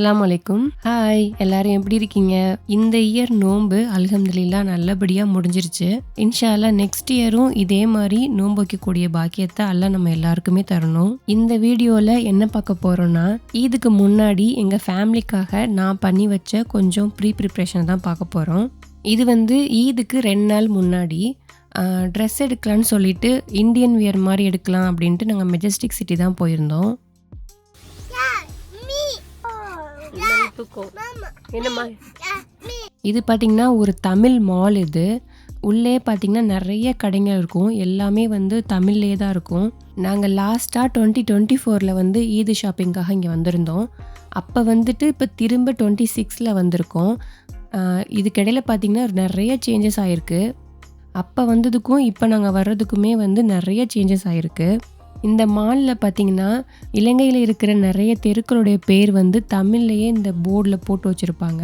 அஸ்ஸலாமு அலைக்கும். ஹாய், எல்லாரும் எப்படி இருக்கீங்க? இந்த இயர் நோன்பு அல்ஹம்துலில்லாஹ் நல்லபடியா முடிஞ்சிருச்சு. இன்ஷா அல்லாஹ் நெக்ஸ்ட் இயரும் இதே மாதிரி நோன்பு வைக்கக்கூடிய பாக்கியத்தை அல்லாஹ் நம்ம எல்லாருக்குமே தரணும். இந்த வீடியோல என்ன பார்க்க போறோம்னா, ஈதுக்கு முன்னாடி எங்க ஃபேமிலிக்காக நான் பண்ணி வச்ச கொஞ்சம் ப்ரிப்ரேஷன் தான் பார்க்க போறோம். இது ஈதுக்கு 2 நாள் முன்னாடி ட்ரெஸ் எடுக்கலான்னு சொல்லிட்டு இந்தியன் வியர் மாதிரி எடுக்கலாம் அப்படின்ட்டு நாங்கள் மெஜஸ்டிக் சிட்டி தான் போயிருந்தோம். இது பார்த்தீங்கன்னா ஒரு தமிழ் மால். இது உள்ளே பார்த்தீங்கன்னா நிறைய கடைகள் இருக்கும். எல்லாமே தமிழ்லே தான் இருக்கும். நாங்கள் லாஸ்ட்டாக 2024 ஈது ஷாப்பிங்காக இங்கே வந்திருந்தோம். அப்போ இப்போ திரும்ப 26 வந்திருக்கோம். இதுக்கிடையில் பார்த்தீங்கன்னா நிறைய சேஞ்சஸ் ஆகிருக்கு. அப்போ வந்ததுக்கும் இப்போ நாங்கள் வர்றதுக்குமே நிறைய சேஞ்சஸ் ஆகிருக்கு. இந்த மாலில் பார்த்தீங்கன்னா இலங்கையில் இருக்கிற நிறைய தெருக்களுடைய பேர் தமிழ்லையே இந்த போர்டில் போட்டு வச்சுருப்பாங்க.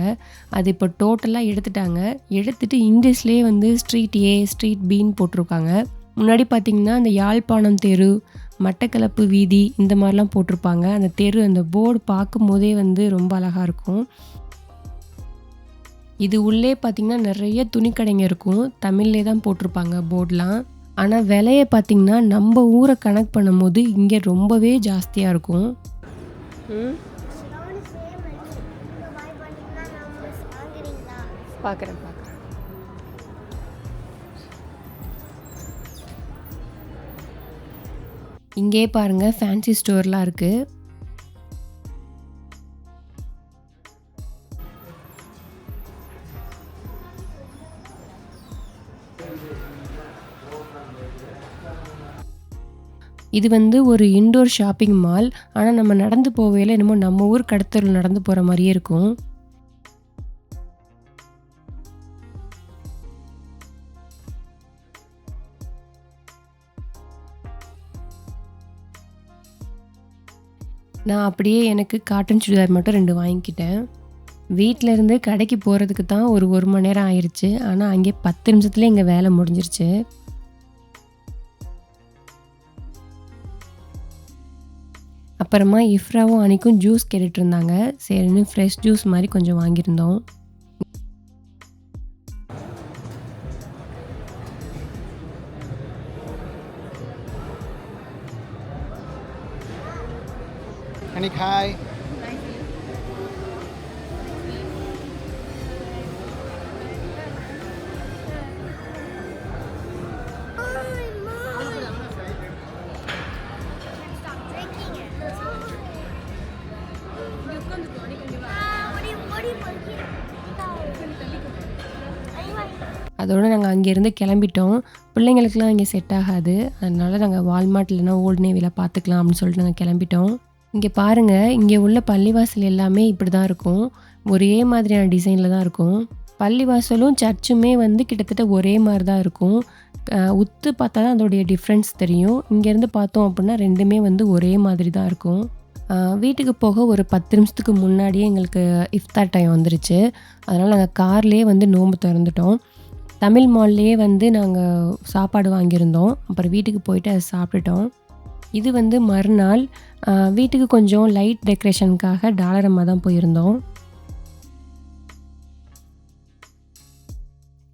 அது இப்போ டோட்டலாக எடுத்துட்டாங்க. எடுத்துகிட்டு இங்கிலீஷ்லேயே ஸ்ட்ரீட் ஏ, ஸ்ட்ரீட் பின்னு போட்டிருக்காங்க. முன்னாடி பார்த்திங்கன்னா அந்த யாழ்ப்பாணம் தெரு, மட்டக்களப்பு வீதி இந்த மாதிரிலாம் போட்டிருப்பாங்க. அந்த தெரு அந்த போர்டு பார்க்கும் போதே ரொம்ப அழகாக இருக்கும். இது உள்ளே பார்த்திங்கன்னா நிறைய துணிக்கடைங்க இருக்கும். தமிழ்லே தான் போட்டிருப்பாங்க போர்டெலாம். ஆனால் விலையை பார்த்திங்கன்னா நம்ம ஊரை கனெக்ட் பண்ணும்போது இங்கே ரொம்பவே ஜாஸ்தியாக இருக்கும். பார்க்குறேன். இங்கே பாருங்கள் ஃபேன்சி ஸ்டோர்லாம் இருக்குது. இது ஒரு இன்டோர் ஷாப்பிங் மால். ஆனால் நம்ம நடந்து போகையில் என்னமோ நம்ம ஊர் கடத்தூரில் நடந்து போகிற மாதிரியே இருக்கும். நான் அப்படியே எனக்கு காட்டன் சுடிதார் மட்டும் 2 வாங்கிக்கிட்டேன். வீட்டிலேருந்து கடைக்கு போகிறதுக்கு தான் ஒரு மணி நேரம் ஆயிடுச்சு. ஆனால் அங்கே 10 நிமிஷத்துலேயே எங்கள் வேலை முடிஞ்சிருச்சு. அப்புறமா இஃப்ராவும் அன்னைக்கும் ஜூஸ் கேட்டுட்டு இருந்தாங்க. சரின்னு ஃப்ரெஷ் ஜூஸ் மாதிரி கொஞ்சம் வாங்கியிருந்தோம். ஹாய். அதோடு நாங்கள் அங்கேருந்து கிளம்பிட்டோம். பிள்ளைங்களுக்குலாம் இங்கே செட் ஆகாது. அதனால் நாங்கள் வால்மார்ட் இல்லைனா ஓல்ட் நேவியில் பார்த்துக்கலாம் அப்படின்னு சொல்லிட்டு நாங்கள் கிளம்பிட்டோம். இங்கே பாருங்கள், இங்கே உள்ள பள்ளிவாசல் எல்லாமே இப்படி தான் இருக்கும். ஒரே மாதிரியான டிசைனில் தான் இருக்கும். பள்ளிவாசலும் சர்ச்சுமே கிட்டத்தட்ட ஒரே மாதிரி தான் இருக்கும். உத்து பார்த்தா தான் அதோடைய டிஃப்ரென்ஸ் தெரியும். இங்கேருந்து பார்த்தோம் அப்படின்னா ரெண்டுமே ஒரே மாதிரி தான் இருக்கும். வீட்டுக்கு போக ஒரு 10 நிமிஷத்துக்கு முன்னாடியே எங்களுக்கு இஃப்தார் டைம் வந்துருச்சு. அதனால் நாங்கள் கார்லேயே நோன்பு திறந்துட்டோம். தமிழ் மால்லையே நாங்கள் சாப்பாடு வாங்கியிருந்தோம். அப்புறம் வீட்டுக்கு போயிட்டு அதை சாப்பிட்டுட்டோம். இது மறுநாள் வீட்டுக்கு கொஞ்சம் லைட் டெக்கரேஷனுக்காக டாலரம்மா தான் போயிருந்தோம்.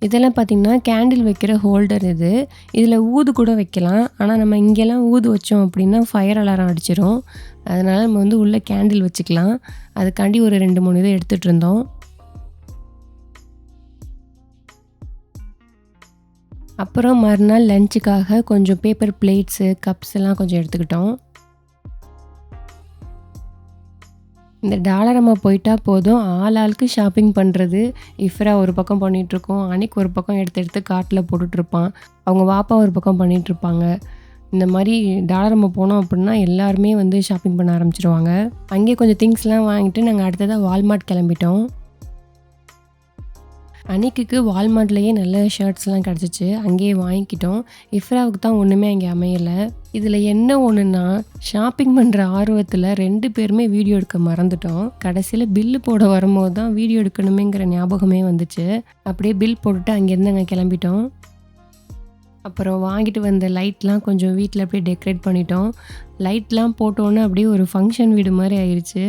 இதெல்லாம் பார்த்திங்கன்னா கேண்டில் வைக்கிற ஹோல்டர். இதில் ஊது கூட வைக்கலாம். ஆனால் நம்ம இங்கெல்லாம் ஊது வச்சோம் அப்படின்னா ஃபயர் அலாரம் அடிச்சிடும். அதனால் நம்ம உள்ளே கேண்டில் வச்சுக்கலாம். அதுக்காண்டி ஒரு 2-3 இதை எடுத்துகிட்டு இருந்தோம். அப்புறம் மறுநாள் லஞ்சுக்காக கொஞ்சம் பேப்பர் பிளேட்ஸு, கப்ஸ் எல்லாம் கொஞ்சம் எடுத்துக்கிட்டோம். இந்த டாலரம்மா போயிட்டா போதும், ஆளுக்கு ஷாப்பிங் பண்ணுறது. இஃப்ரா ஒரு பக்கம் பண்ணிகிட்ருக்கோம், அன்னைக்கு ஒரு பக்கம் எடுத்து காட்டில் போட்டுட்ருப்பான். அவங்க வாப்பா ஒரு பக்கம் பண்ணிகிட்ருப்பாங்க. இந்த மாதிரி டாலரம்மா போனோம் அப்படின்னா எல்லாருமே ஷாப்பிங் பண்ண ஆரம்பிச்சிருவாங்க. அங்கேயே கொஞ்சம் திங்ஸ்லாம் வாங்கிட்டு நாங்கள் அடுத்ததாக வால்மார்ட் கிளம்பிட்டோம். அன்னைக்கு வால்மார்ட்லேயே நல்ல ஷர்ட்ஸ்லாம் கிடச்சிச்சு. அங்கேயே வாங்கிக்கிட்டோம். இஃப்ராவுக்கு தான் ஒன்றுமே அங்கே அமையலை. இதில் என்ன ஒன்றுன்னா, ஷாப்பிங் பண்ணுற ஆர்வத்தில் 2 பேருமே வீடியோ எடுக்க மறந்துட்டோம். கடைசியில் பில்லு போட வரும்போது தான் வீடியோ எடுக்கணுமேங்கிற ஞாபகமே வந்துச்சு. அப்படியே பில் போட்டுட்டு அங்கேருந்து அங்கே கிளம்பிட்டோம். அப்புறம் வாங்கிட்டு வந்த லைட்லாம் கொஞ்சம் வீட்டில் அப்படியே டெக்கரேட் பண்ணிட்டோம். லைட்லாம் போட்டோன்னே அப்படியே ஒரு ஃபங்க்ஷன் வீடு மாதிரி ஆயிடுச்சு.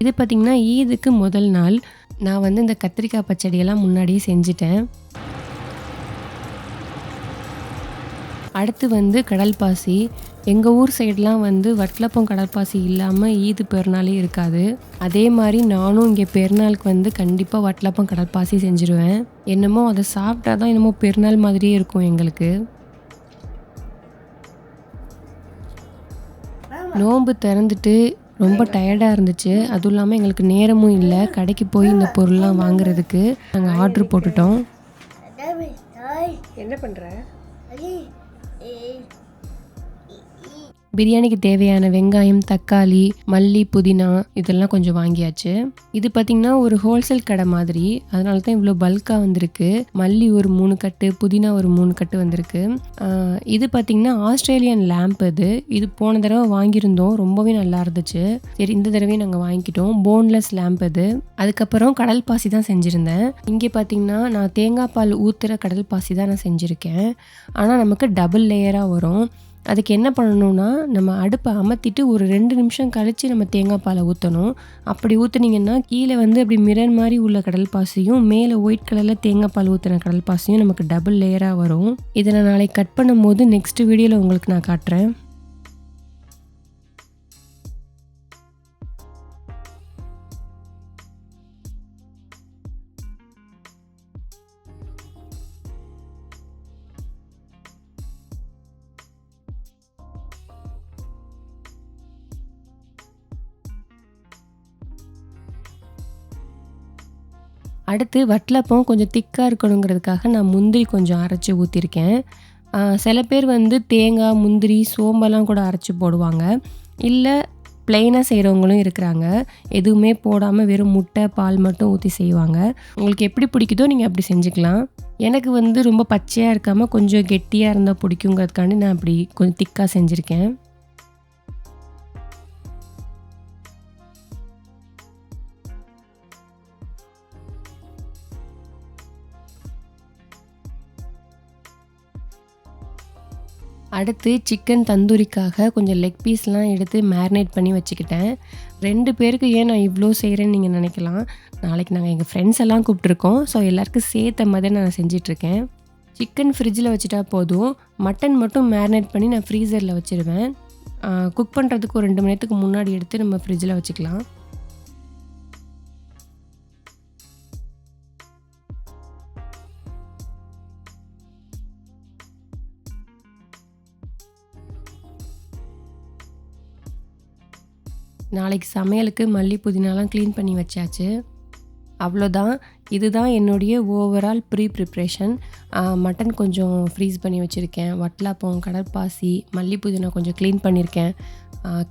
இது பார்த்திங்கன்னா ஈதுக்கு முதல் நாள் நான் வந்து இந்த கத்திரிக்காய் பச்சடியெல்லாம் முன்னாடியே செஞ்சுட்டேன். அடுத்து வந்து கடல் பாசி. எங்கள் ஊர் சைடெலாம் வந்து வட்டலப்பம் கடல் பாசி இல்லாமல் ஈது பெருநாளே இருக்காது. அதே மாதிரி நானும் இங்கே பெருநாளுக்கு வந்து கண்டிப்பாக வட்டலப்பம் கடல் பாசி செஞ்சுருவேன். என்னமோ அதை சாப்பிட்டா தான் என்னமோ பெருநாள் மாதிரியே இருக்கும் எங்களுக்கு. நோன்பு திறந்துட்டு ரொம்ப டயர்டாக இருந்துச்சு. அதுவும் இல்லாமல் எங்களுக்கு நேரமும் இல்லை கடைக்கு போய் இந்த பொருள்லாம் வாங்குறதுக்கு. நாங்கள் ஆர்டர் போட்டுட்டோம். என்ன பண்ணுற? பிரியாணிக்கு தேவையான வெங்காயம், தக்காளி, மல்லி, புதினா இதெல்லாம் கொஞ்சம் வாங்கியாச்சு. இது பார்த்திங்கன்னா ஒரு ஹோல்சேல் கடை மாதிரி, அதனால தான் இவ்வளோ பல்காக வந்திருக்கு. மல்லி ஒரு 3 கட்டு, புதினா ஒரு 3 கட்டு வந்திருக்கு. இது பார்த்திங்கன்னா ஆஸ்திரேலியன் லேம்ப். இது போன தடவை வாங்கியிருந்தோம், ரொம்பவே நல்லா இருந்துச்சு. சரி இந்த தடவையும் நாங்கள் வாங்கிக்கிட்டோம். போன்லெஸ் லேம்ப் அது. அதுக்கப்புறம் கடல் பாசி தான் செஞ்சுருந்தேன். இங்கே பார்த்திங்கன்னா நான் தேங்காய் பால் ஊற்றுற கடல் பாசி தான் நான் செஞ்சுருக்கேன். ஆனால் நமக்கு டபுள் லேயராக வரும். அதுக்கு என்ன பண்ணணும்னா நம்ம அடுப்பை அமர்த்திட்டு ஒரு 2 நிமிஷம் கழித்து நம்ம தேங்காய் பாலை ஊற்றணும். அப்படி ஊற்றுனீங்கன்னா கீழே வந்து அப்படி மிரர் மாதிரி உள்ள கடல் பாசியும் மேலே ஒயிட் கலரில் தேங்காய் பால் ஊற்றின கடல் பாசியும் நமக்கு டபுள் லேயராக வரும். இதை நான் நாளைக்கு கட் பண்ணும்போது நெக்ஸ்ட் வீடியோவில் உங்களுக்கு நான் காட்டுறேன். அடுத்து வட்டலப்பம் கொஞ்சம் திக்காக இருக்கணுங்கிறதுக்காக நான் முந்திரி கொஞ்சம் அரைச்சி ஊற்றிருக்கேன். சில பேர் வந்து தேங்காய், முந்திரி, சோம்பெல்லாம் கூட அரைச்சி போடுவாங்க. இல்லை ப்ளெயினாக செய்கிறவங்களும் இருக்கிறாங்க. எதுவுமே போடாமல் வெறும் முட்டை, பால் மட்டும் ஊற்றி செய்வாங்க. உங்களுக்கு எப்படி பிடிக்குதோ நீங்கள் அப்படி செஞ்சுக்கலாம். எனக்கு வந்து ரொம்ப பச்சையாக இருக்காமல் கொஞ்சம் கெட்டியாக இருந்தால் பிடிக்குங்கிறதுக்காண்டி நான் அப்படி கொஞ்சம் திக்காக செஞ்சுருக்கேன். அடுத்து சிக்கன் தந்தூரிக்காக கொஞ்சம் லெக் பீஸ்லாம் எடுத்து மேரினேட் பண்ணி வச்சுக்கிட்டேன். 2 பேருக்கு ஏன் நான் இவ்வளோ செய்கிறேன்னு நீங்கள் நினைக்கலாம். நாளைக்கு நாங்கள் எங்கள் ஃப்ரெண்ட்ஸ் எல்லாம் கூப்பிட்ருக்கோம். ஸோ எல்லாருக்கும் சேர்த்த மாதிரி நான் செஞ்சிட்ருக்கேன். சிக்கன் ஃப்ரிட்ஜில் வச்சுட்டா போதும். மட்டன் மட்டும் மேரினேட் பண்ணி நான் ஃப்ரீசரில் வச்சுருவேன். குக் பண்ணுறதுக்கு ஒரு 2 மணி நேரத்துக்கு முன்னாடி எடுத்து நம்ம ஃப்ரிட்ஜில் வச்சுக்கலாம். நாளைக்கு சமையலுக்கு மல்லி, புதினாலாம் க்ளீன் பண்ணி வச்சாச்சு. அவ்வளோதான். இதுதான் என்னுடைய ஓவரால் ப்ரிப்ரேஷன். மட்டன் கொஞ்சம் ஃப்ரீஸ் பண்ணி வச்சுருக்கேன். வட்டலாப்பம், கடற்பாசி, மல்லி, புதினா கொஞ்சம் க்ளீன் பண்ணியிருக்கேன்.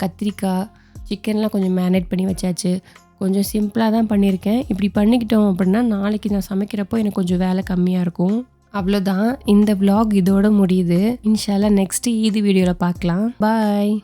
கத்திரிக்காய், சிக்கன்லாம் கொஞ்சம் மேரினேட் பண்ணி வச்சாச்சு. கொஞ்சம் சிம்பிளாக தான் பண்ணியிருக்கேன். இப்படி பண்ணிக்கிட்டோம் அப்படின்னா நாளைக்கு நான் சமைக்கிறப்போ எனக்கு கொஞ்சம் வேலை கம்மியாக இருக்கும். அவ்வளோதான். இந்த vlog இதோட முடியுது. இன்ஷா அல்லாஹ் நெக்ஸ்ட் ஈது வீடியோவில் பார்க்கலாம். பாய்.